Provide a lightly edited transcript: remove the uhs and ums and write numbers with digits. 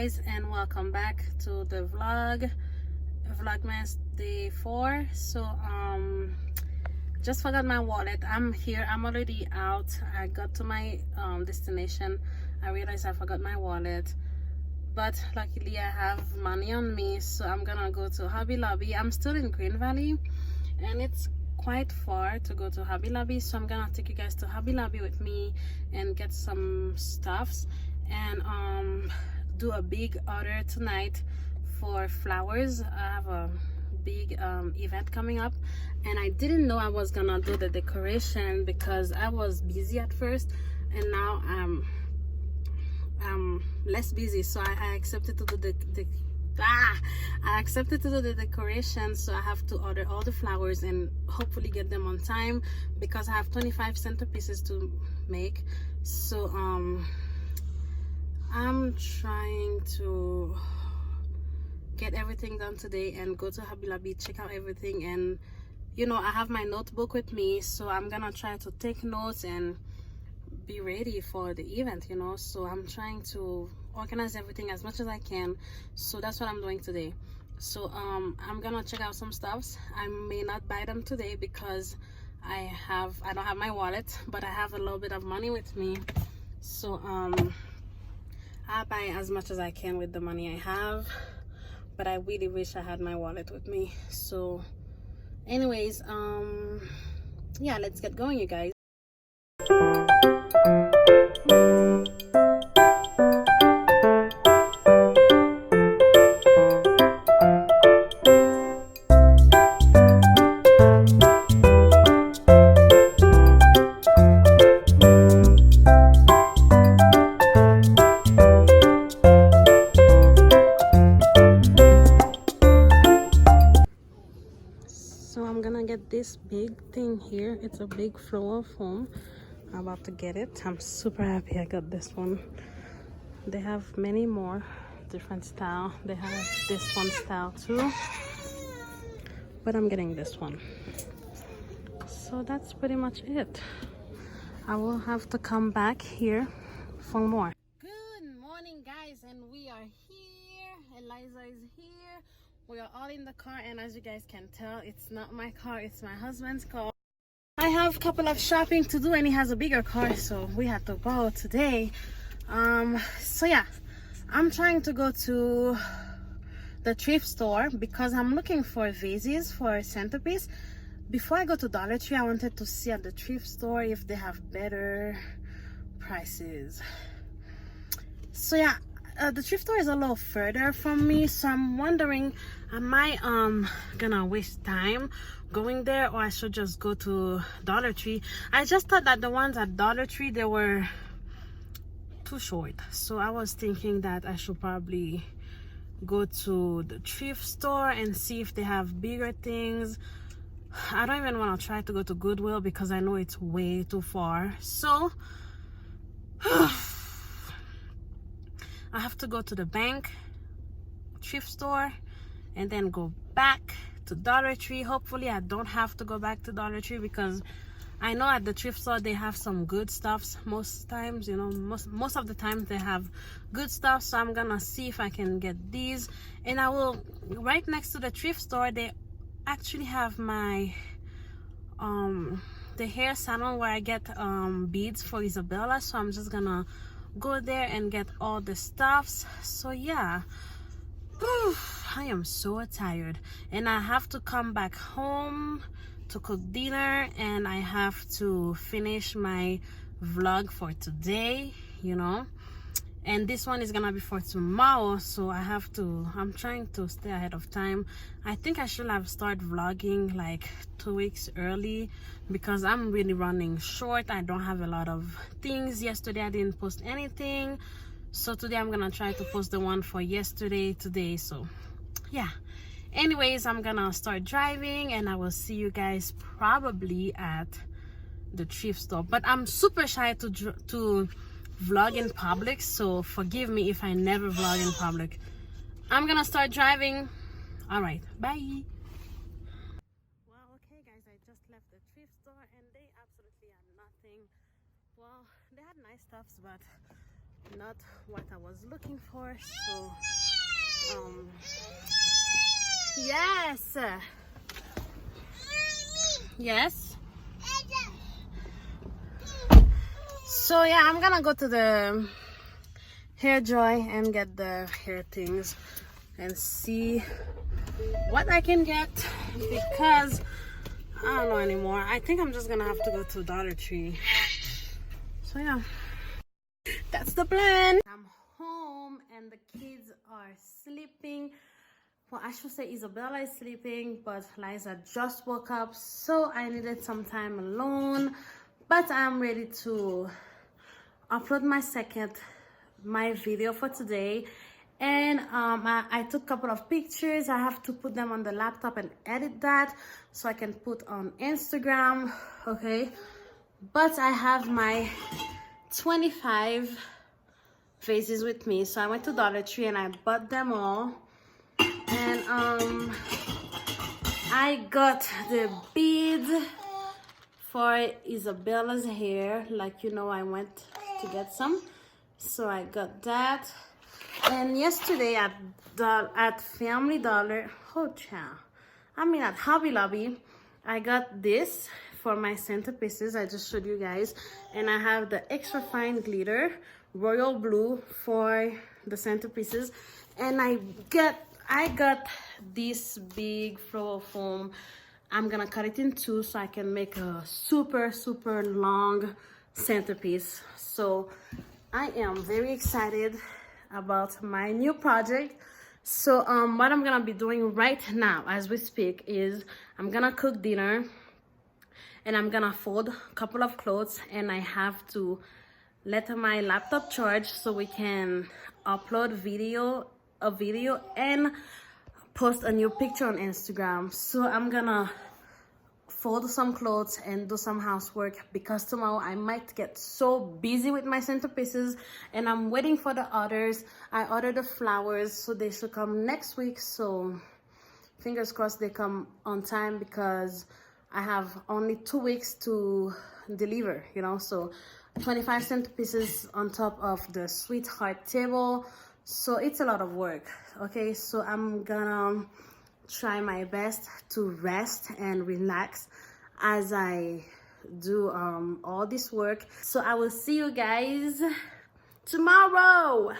guys, and welcome back to the Vlogmas day 4. So just forgot my wallet. I'm here, I'm already out. I got to my destination. I realized I forgot my wallet, but luckily I have money on me, so I'm gonna go to Hobby Lobby. I'm still in Green Valley and it's quite far to go to Hobby Lobby, so I'm gonna take you guys to Hobby Lobby with me and get some stuffs and do a big order tonight for flowers. I have a big event coming up, and I didn't know I was gonna do the decoration because I was busy at first, and now I'm less busy, so I accepted to do I accepted to do the decoration. So I have to order all the flowers and hopefully get them on time because I have 25 centerpieces to make. So I'm trying to get everything done today and go to Hobby Lobby, check out everything, and you know, I have my notebook with me, so I'm gonna try to take notes and be ready for the event, you know. So I'm trying to organize everything as much as I can, so that's what I'm doing today. So I'm gonna check out some stuffs. I may not buy them today because I don't have my wallet, but I have a little bit of money with me, so I'll buy as much as I can with the money I have, but I really wish I had my wallet with me. So anyways, yeah, let's get going, you guys. So I'm gonna get this big thing here. It's a big flower foam. I'm about to get it. I'm super happy I got this one. They have many more different style. They have this one style too, but I'm getting this one. So that's pretty much it. I will have to come back here for more. Good morning, guys, and we are here. Eliza is here. We are all in the car, and as you guys can tell, it's not my car, it's my husband's car. I have a couple of shopping to do, and he has a bigger car, so we have to go today. So yeah, I'm trying to go to the thrift store because I'm looking for vases for a centerpiece. Before I go to Dollar Tree, I wanted to see at the thrift store if they have better prices. So yeah, the thrift store is a little further from me, so I'm wondering, am I gonna waste time going there, or I should just go to Dollar Tree? I just thought that the ones at Dollar Tree, they were too short, so I was thinking that I should probably go to the thrift store and see if they have bigger things. I don't even want to try to go to Goodwill because I know it's way too far. So I have to go to the bank, thrift store, and then go back to Dollar Tree. Hopefully I don't have to go back to Dollar Tree because I know at the thrift store they have some good stuffs most times, you know, most of the time they have good stuff. So I'm gonna see if I can get these, and I will, right next to the thrift store, they actually have my the hair salon where I get beads for Isabella. So I'm just gonna go there and get all the stuffs. So yeah, I am so tired, and I have to come back home to cook dinner, and I have to finish my vlog for today, you know, and this one is gonna be for tomorrow. So I'm trying to stay ahead of time. I think I should have started vlogging like 2 weeks early because I'm really running short. I don't have a lot of things. Yesterday I didn't post anything, so today I'm gonna try to post the one for yesterday today. So yeah, anyways, I'm gonna start driving, and I will see you guys probably at the thrift store. But I'm super shy to vlog in public, so forgive me if I never vlog in public. I'm gonna start driving. All right, bye. Well, okay guys, I just left the thrift store and they absolutely had nothing. Well, they had nice stuffs, but not what I was looking for. So yes, yes. So yeah, I'm gonna go to the hair dry and get the hair things and see what I can get, because I don't know anymore. I think I'm just gonna have to go to Dollar Tree. So yeah, that's the plan. I'm home and the kids are sleeping. Well, I should say Isabella is sleeping, but Liza just woke up, so I needed some time alone. But I'm ready to upload my video for today. And I took a couple of pictures. I have to put them on the laptop and edit that so I can put on Instagram. Okay, but I have my 25 vases with me, so I went to Dollar Tree and I bought them all. And I got the beads for Isabella's hair, like, you know, I went to get some, so I got that. And yesterday at Family Dollar, at Hobby Lobby, I got this for my centerpieces. I just showed you guys, and I have the extra fine glitter royal blue for the centerpieces. And I got this big floral foam. I'm gonna cut it in two so I can make a super long centerpiece. So I am very excited about my new project. So what I'm gonna be doing right now as we speak is I'm gonna cook dinner and I'm gonna fold a couple of clothes, and I have to let my laptop charge so we can upload a video and post a new picture on Instagram. So I'm gonna fold some clothes and do some housework, because tomorrow I might get so busy with my centerpieces, and I'm waiting for the orders. I ordered the flowers, so they should come next week. So fingers crossed they come on time, because I have only 2 weeks to deliver, you know. So 25 centerpieces on top of the sweetheart table, so it's a lot of work. Okay, so I'm gonna try my best to rest and relax as I do all this work. So I will see you guys tomorrow.